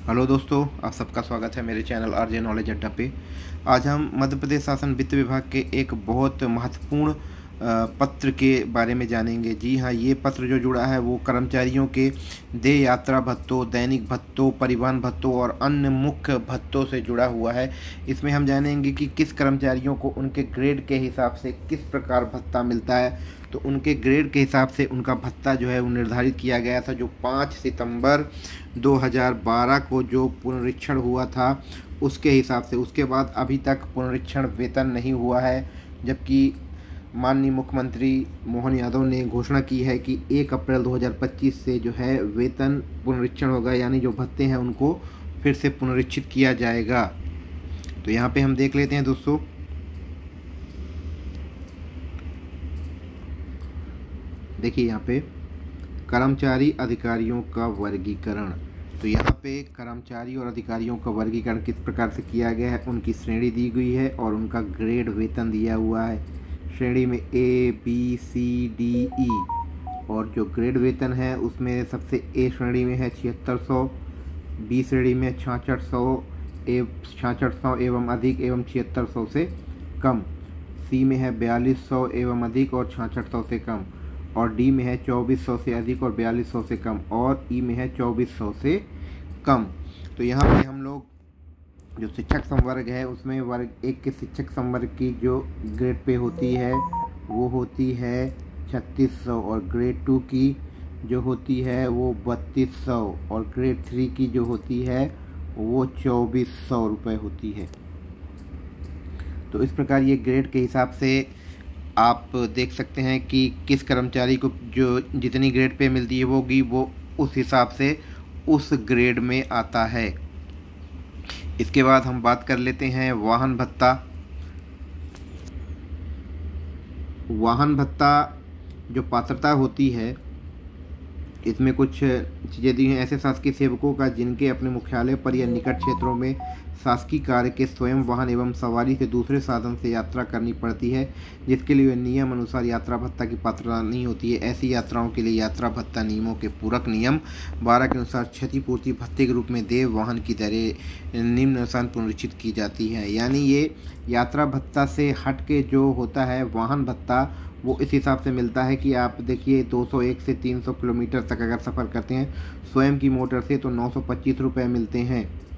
Hello दोस्तों, आप सबका स्वागत है मेरे चैनल आरजे नॉलेज अड्डा पे। आज हम मध्य प्रदेश शासन वित्त विभाग के एक बहुत महत्वपूर्ण पत्र के बारे में जानेंगे। जी हाँ, ये पत्र जो जुड़ा है वो कर्मचारियों के देय यात्रा भत्तों, दैनिक भत्तों, परिवहन भत्तों और अन्य मुख्य भत्तों से जुड़ा हुआ है। इसमें हम जानेंगे कि किस कर्मचारियों को उनके ग्रेड के हिसाब से किस प्रकार भत्ता मिलता है। तो उनके ग्रेड के हिसाब से उनका भत्ता जो है वो निर्धारित किया गया था, जो 5 सितंबर 2012 को जो पुनरीक्षण हुआ था उसके हिसाब से। उसके बाद अभी तक पुनरीक्षण वेतन नहीं हुआ है, जबकि माननीय मुख्यमंत्री मोहन यादव ने घोषणा की है कि 1 अप्रैल 2025 से जो है वेतन पुनरीक्षण होगा, यानी जो भत्ते हैं उनको फिर से पुनरीक्षित किया जाएगा। तो यहाँ पे हम देख लेते हैं दोस्तों। देखिए यहाँ पे कर्मचारी अधिकारियों का वर्गीकरण। तो यहाँ पे कर्मचारी और अधिकारियों का वर्गीकरण किस प्रकार से किया गया है, उनकी श्रेणी दी गई है और उनका ग्रेड वेतन दिया हुआ है। श्रेणी में A, B, C, D, E और जो ग्रेड वेतन है उसमें सबसे A श्रेणी में है 7600, B श्रेणी में 6600 एवं अधिक एवं 7600 से कम, C में है 4200 एवं अधिक और 6600 से कम, और D में है 2400 से अधिक और 4200 से कम, और E में है 2400 से कम। तो यहाँ पे हम लोग जो शिक्षक संवर्ग है उसमें वर्ग 1 के शिक्षक संवर्ग की जो ग्रेड पे होती है वो होती है 3600, और ग्रेड 2 की जो होती है वो 3200, और ग्रेड 3 की जो होती है वो 2400 रुपये होती है। तो इस प्रकार ये ग्रेड के हिसाब से आप देख सकते हैं कि किस कर्मचारी को जो जितनी ग्रेड पे मिलती है वो उस हिसाब से उस ग्रेड में आता है। इसके बाद हम बात कर लेते हैं वाहन भत्ता। वाहन भत्ता जो पात्रता होती है इसमें कुछ चीज़ें दी हैं। ऐसे शासकीय सेवकों का जिनके अपने मुख्यालय पर या निकट क्षेत्रों में शासकीय कार्य के स्वयं वाहन एवं सवारी से दूसरे साधन से यात्रा करनी पड़ती है, जिसके लिए नियम अनुसार यात्रा भत्ता की पात्रता नहीं होती है, ऐसी यात्राओं के लिए यात्रा भत्ता नियमों के पूरक नियम 12 के अनुसार क्षतिपूर्ति भत्ते के रूप में देय वाहन की दरें निम्नानुसार पुनरीक्षित की जाती हैं। यानी ये यात्रा भत्ता से हट के जो होता है वाहन भत्ता, वो इस हिसाब से मिलता है कि आप देखिए 201 से 300 किलोमीटर तक अगर सफ़र करते हैं स्वयं की मोटर से तो 925 रुपये मिलते हैं,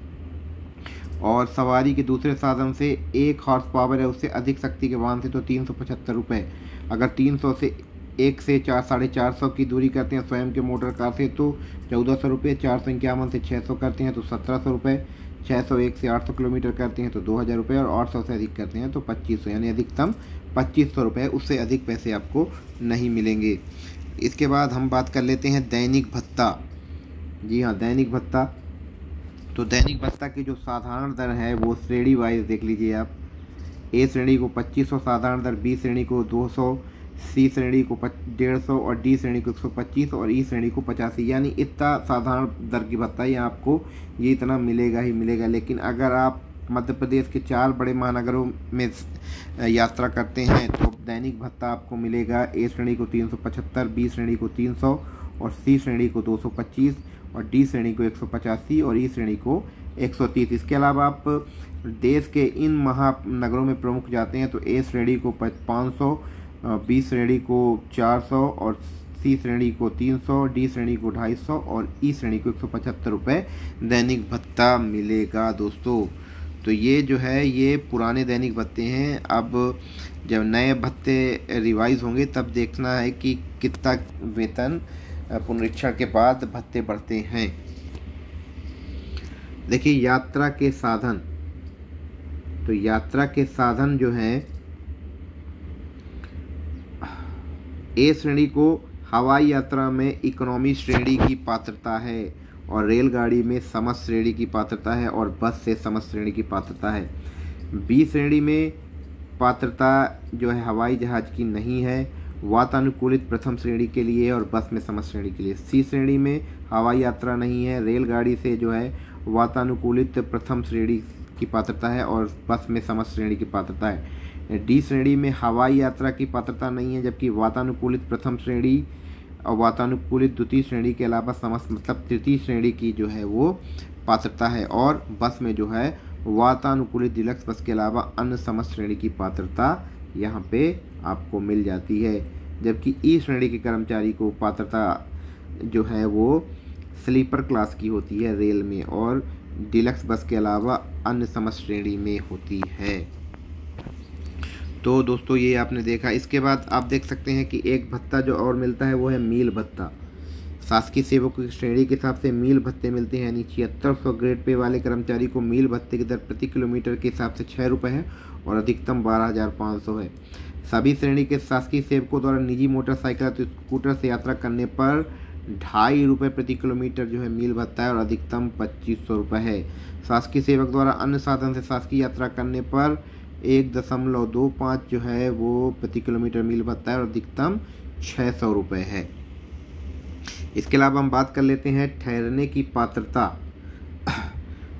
और सवारी के दूसरे साधन से 1 हॉर्स पावर है उससे अधिक शक्ति के वाहन से तो 375 रुपये। अगर 300 से 1 से 450 की दूरी करते हैं स्वयं के मोटर कार से तो 1400 रुपये, 451 से 600 करते हैं तो 1700 रुपये, 601 से 800 किलोमीटर करते हैं तो 2000 रुपये, और 800 से अधिक करते हैं तो 2500, यानी अधिकतम 2500 रुपये, उससे अधिक पैसे आपको नहीं मिलेंगे। इसके बाद हम बात कर लेते हैं दैनिक भत्ता। जी हाँ, दैनिक भत्ता। तो दैनिक भत्ता की जो साधारण दर है वो श्रेणी वाइज देख लीजिए आप। A श्रेणी को 2500 साधारण दर, B श्रेणी को 200, C श्रेणी को 150 और D श्रेणी को 125 और E श्रेणी को 85, यानी इतना साधारण दर की भत्ता ही आपको ये इतना मिलेगा ही मिलेगा। लेकिन अगर आप मध्य प्रदेश के 4 बड़े महानगरों में यात्रा करते हैं तो दैनिक भत्ता आपको मिलेगा A श्रेणी को 375, B श्रेणी को 300 और C श्रेणी को 225 और D श्रेणी को 185 और E श्रेणी को 130। इसके अलावा आप देश के इन महानगरों में प्रमुख जाते हैं तो A श्रेणी को 500, B श्रेणी को 400 और C श्रेणी को 300, D श्रेणी को 250 और E श्रेणी को 175 रुपये दैनिक भत्ता मिलेगा दोस्तों। तो ये जो है ये पुराने दैनिक भत्ते हैं। अब जब नए भत्ते रिवाइज होंगे तब देखना है कि कितना वेतन पुनरीक्षण के बाद भत्ते बढ़ते हैं। देखिए यात्रा के साधन। तो यात्रा के साधन जो है A श्रेणी को हवाई यात्रा में इकोनॉमी श्रेणी की पात्रता है, और रेलगाड़ी में समस्त श्रेणी की पात्रता है, और बस से समस्त श्रेणी की पात्रता है। B श्रेणी में पात्रता जो है हवाई जहाज की नहीं है, वातानुकूलित प्रथम श्रेणी के लिए और बस में समस्त श्रेणी के लिए। C श्रेणी में हवाई यात्रा नहीं है, रेलगाड़ी से जो है वातानुकूलित प्रथम श्रेणी की पात्रता है और बस में समस्त श्रेणी की पात्रता है। D श्रेणी में हवाई यात्रा की पात्रता नहीं है, जबकि वातानुकूलित प्रथम श्रेणी और वातानुकूलित द्वितीय श्रेणी के अलावा समस्त मतलब तृतीय श्रेणी की जो है वो पात्रता है और बस में जो है वातानुकूलित डीलक्स बस के अलावा अन्य समस्त श्रेणी की पात्रता यहाँ पे आपको मिल जाती है। जबकि ई श्रेणी के कर्मचारी को पात्रता जो है वो स्लीपर क्लास की होती है रेल में और डीलक्स बस के अलावा अन्य समस्त श्रेणी में होती है। तो दोस्तों ये आपने देखा। इसके बाद आप देख सकते हैं कि एक भत्ता जो और मिलता है वो है मील भत्ता। शासकीय सेवकों की श्रेणी के हिसाब से मील भत्ते मिलते हैं, यानी 7600 ग्रेड पे वाले कर्मचारी को मील भत्ते की दर प्रति किलोमीटर के हिसाब से 6 रुपये है और अधिकतम 12,500 है। सभी श्रेणी के शासकीय सेवकों द्वारा निजी मोटरसाइकिल या स्कूटर से यात्रा करने पर 2.5 रुपये प्रति किलोमीटर जो है मील भत्ता है और अधिकतम 2500 रुपये है। शासकीय सेवक द्वारा अन्य साधन से शासकीय यात्रा करने पर 1.25 जो है वो प्रति किलोमीटर मील भत्ता है और अधिकतम 600 रुपये है। इसके अलावा हम बात कर लेते हैं ठहरने की पात्रता।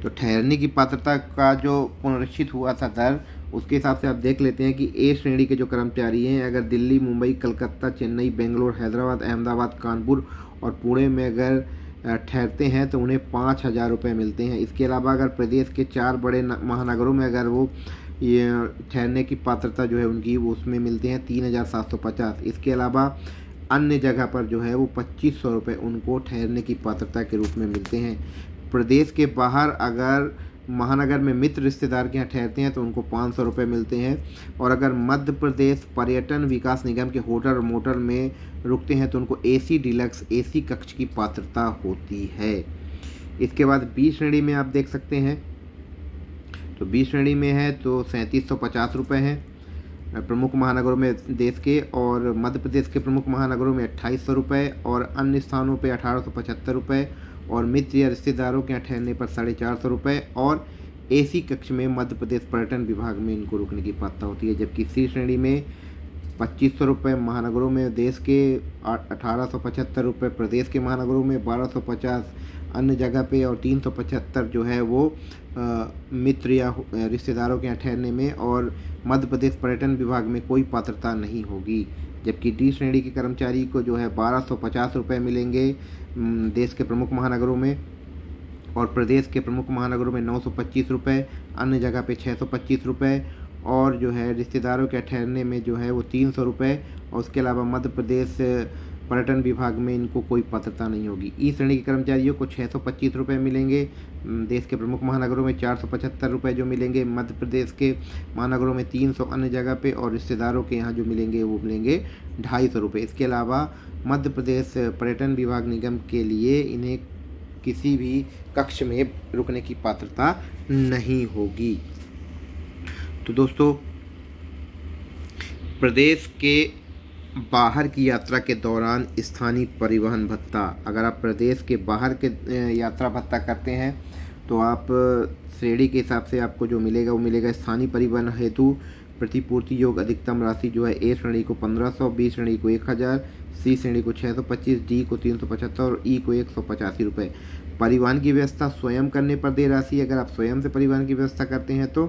तो ठहरने की पात्रता का जो पुनरीक्षित हुआ था दर, उसके हिसाब से आप देख लेते हैं कि ए श्रेणी के जो कर्मचारी हैं अगर दिल्ली, मुंबई, कलकत्ता, चेन्नई, बेंगलोर, हैदराबाद, अहमदाबाद, कानपुर और पुणे में अगर ठहरते हैं तो उन्हें 5,000 रुपये मिलते हैं। इसके अलावा अगर प्रदेश के 4 बड़े महानगरों में अगर वो ये ठहरने की पात्रता जो है उनकी वो उसमें मिलते हैं 3,750। इसके अलावा अन्य जगह पर जो है वो 2500 रुपये उनको ठहरने की पात्रता के रूप में मिलते हैं। प्रदेश के बाहर अगर महानगर में मित्र रिश्तेदार के यहाँ ठहरते हैं तो उनको 500 रुपये मिलते हैं और अगर मध्य प्रदेश पर्यटन विकास निगम के होटल और मोटल में रुकते हैं तो उनको एसी डीलक्स एसी कक्ष की पात्रता होती है। इसके बाद बी श्रेणी में आप देख सकते हैं, तो बी श्रेणी में है तो 3750 रुपये हैं प्रमुख महानगरों में देश के, और मध्य प्रदेश के प्रमुख महानगरों में 2800 रुपये और अन्य स्थानों पे 1875 रुपये और मित्र या रिश्तेदारों के यहाँ ठहरने पर 450 रुपये और एसी कक्ष में मध्य प्रदेश पर्यटन विभाग में इनको रुकने की पात्रता होती है। जबकि सी श्रेणी में 2500 रुपये महानगरों में देश के, 1875 रुपये प्रदेश के महानगरों में, 1250 अन्य जगह पे और 375 जो है वो मित्र या रिश्तेदारों के यहाँ ठहरने में और मध्य प्रदेश पर्यटन विभाग में कोई पात्रता नहीं होगी। जबकि डी श्रेणी के कर्मचारी को जो है 1250 रुपये मिलेंगे देश के प्रमुख महानगरों में और प्रदेश के प्रमुख महानगरों में 925 रुपये, अन्य जगह पे 625 रुपये और जो है रिश्तेदारों के ठहरने में जो है वो 300 रुपये और उसके अलावा मध्य प्रदेश पर्यटन विभाग में इनको कोई पात्रता नहीं होगी। ई श्रेणी के कर्मचारियों को 625 रुपये मिलेंगे देश के प्रमुख महानगरों में, 475 रुपये जो मिलेंगे मध्य प्रदेश के महानगरों में, 300 अन्य जगह पे और रिश्तेदारों के यहाँ जो मिलेंगे वो मिलेंगे 250 रुपये। इसके अलावा मध्य प्रदेश पर्यटन विभाग निगम के लिए इन्हें किसी भी कक्ष में रुकने की पात्रता नहीं होगी। तो दोस्तों प्रदेश के बाहर की यात्रा के दौरान स्थानीय परिवहन भत्ता, अगर आप प्रदेश के बाहर के यात्रा भत्ता करते हैं तो आप श्रेणी के हिसाब से आपको जो मिलेगा वो मिलेगा। स्थानीय परिवहन हेतु प्रतिपूर्ति योग अधिकतम राशि जो है ए श्रेणी को 1500, बी श्रेणी को 1000, सी श्रेणी को 625, डी को 375 और ई को 185 रुपये। परिवहन की व्यवस्था स्वयं करने पर दे राशि, अगर आप स्वयं से परिवहन की व्यवस्था करते हैं तो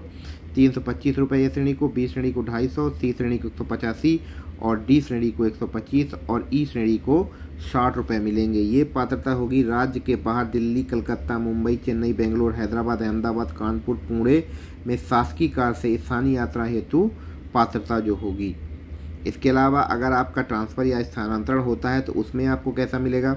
325 रुपये ए श्रेणी को, बी श्रेणी को 250, सी श्रेणी को 185 और डी श्रेणी को 125 और ई श्रेणी को 60 रुपये मिलेंगे। ये पात्रता होगी राज्य के बाहर दिल्ली, कलकत्ता, मुंबई, चेन्नई, बेंगलोर, हैदराबाद, अहमदाबाद, कानपुर, पुणे में शासकीय कार से स्थानीय यात्रा हेतु पात्रता जो होगी। इसके अलावा अगर आपका ट्रांसफ़र या स्थानांतरण होता है तो उसमें आपको कैसा मिलेगा।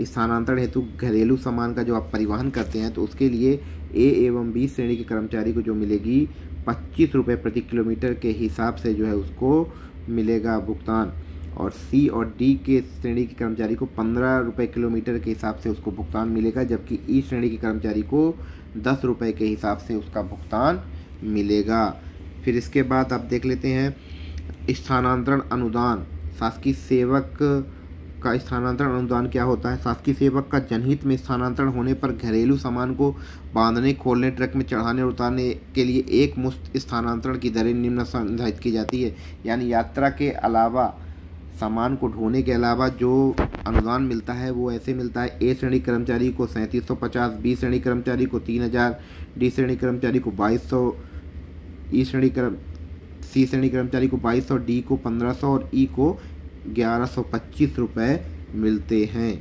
स्थानांतरण हेतु घरेलू सामान का जो आप परिवहन करते हैं तो उसके लिए ए एवं बी श्रेणी के कर्मचारी को जो मिलेगी 25 रुपये प्रति किलोमीटर के हिसाब से जो है उसको मिलेगा भुगतान और सी और डी के श्रेणी के कर्मचारी को 15 रुपये किलोमीटर के हिसाब से उसको भुगतान मिलेगा। जबकि ई श्रेणी के कर्मचारी को 10 रुपये के हिसाब से उसका भुगतान मिलेगा। फिर इसके बाद आप देख लेते हैं स्थानांतरण अनुदान। शासकीय सेवक का स्थानांतरण अनुदान क्या होता है। शासकीय सेवक का जनहित में स्थानांतरण होने पर घरेलू सामान को बांधने, खोलने, ट्रक में चढ़ाने और उतारने के लिए एक मुश्त स्थानांतरण की दरें निम्न निर्धारित की जाती है। यानी यात्रा के अलावा, सामान को ढोने के अलावा जो अनुदान मिलता है वो ऐसे मिलता है। ए श्रेणी कर्मचारी को 3750, बी श्रेणी कर्मचारी को 3000, डी श्रेणी कर्मचारी को 2200, सी श्रेणी कर्मचारी को 2200, डी को 1500 और ई को 1125 रुपये मिलते हैं।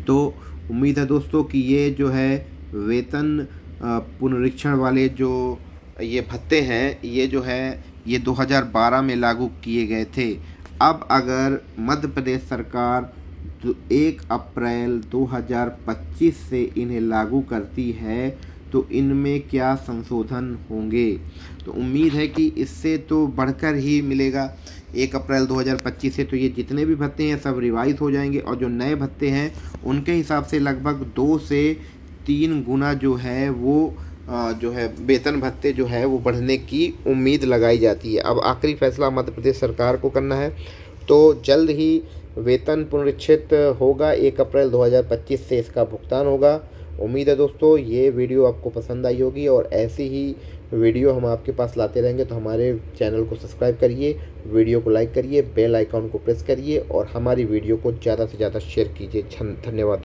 तो उम्मीद है दोस्तों कि ये जो है वेतन पुनरीक्षण वाले जो ये भत्ते हैं, ये जो है ये 2012 में लागू किए गए थे। अब अगर मध्य प्रदेश सरकार 1 अप्रैल 2025 से इन्हें लागू करती है तो इनमें क्या संशोधन होंगे। तो उम्मीद है कि इससे तो बढ़कर ही मिलेगा। 1 अप्रैल 2025 से तो ये जितने भी भत्ते हैं सब रिवाइज हो जाएंगे और जो नए भत्ते हैं उनके हिसाब से लगभग 2 से 3 गुना जो है वो जो है वेतन भत्ते जो है वो बढ़ने की उम्मीद लगाई जाती है। अब आखिरी फैसला मध्य प्रदेश सरकार को करना है, तो जल्द ही वेतन पुनरीक्षित होगा। 1 अप्रैल 2025 से इसका भुगतान होगा। उम्मीद है दोस्तों ये वीडियो आपको पसंद आई होगी और ऐसी ही वीडियो हम आपके पास लाते रहेंगे। तो हमारे चैनल को सब्सक्राइब करिए, वीडियो को लाइक करिए, बेल आइकॉन को प्रेस करिए और हमारी वीडियो को ज़्यादा से ज़्यादा शेयर कीजिए। धन्यवाद।